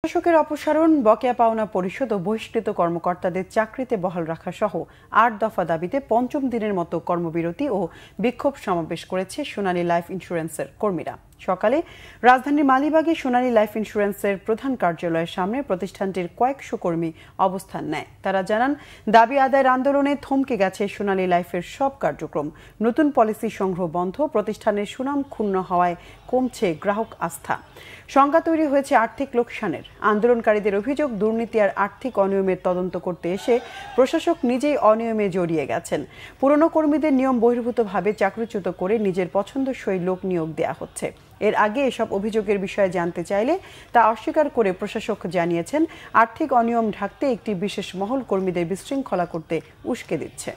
প্রশাসকের অপসারণ, বকেয়া পাওনা পরিশোধ ও বহিষ্কৃত কর্মকর্তাদের চাকরিতে বহাল রাখা সহ ৮ দফা দাবিতে পঞ্চম দিনের মতো কর্মবিরতি ও বিক্ষোভ সমাবেশ করেছে সোনালী লাইফ ইন্স্যুরেন্সের কর্মীরা। সকালে রাজধানীর মালিবাগে সোনালী লাইফ ইন্স্যুরেন্সের প্রধান কার্যালয়ের সামনে প্রতিষ্ঠানটির কয়েকশো কর্মী অবস্থান নেয়। তারা জানান, দাবি আদায়ের আন্দোলনে থমকে গেছে সোনালী লাইফের সব কার্যক্রম। নতুন পলিসি সংগ্রহ বন্ধ, প্রতিষ্ঠানের সুনাম ক্ষুণ্ণ হওয়ায় কমছে গ্রাহক আস্থা। সংজ্ঞা তৈরি হয়েছে আর্থিক লোকসানের। আন্দোলনকারীদের অভিযোগ, দুর্নীতি আর আর্থিক অনিয়মের তদন্ত করতে এসে প্রশাসক নিজেই অনিয়মে জড়িয়ে গেছেন। পুরনো কর্মীদের নিয়ম বহির্ভূতভাবে চাকরিচ্যুত করে নিজের পছন্দসই লোক নিয়োগ দেওয়া হচ্ছে। এর আগে এসব অভিযোগের বিষয়ে জানতে চাইলে তা অস্বীকার করে প্রশাসক জানিয়েছেন, আর্থিক অনিয়ম ঢাকতে একটি বিশেষ মহল কর্মীদের বিশৃঙ্খলা করতে উস্কে দিচ্ছে।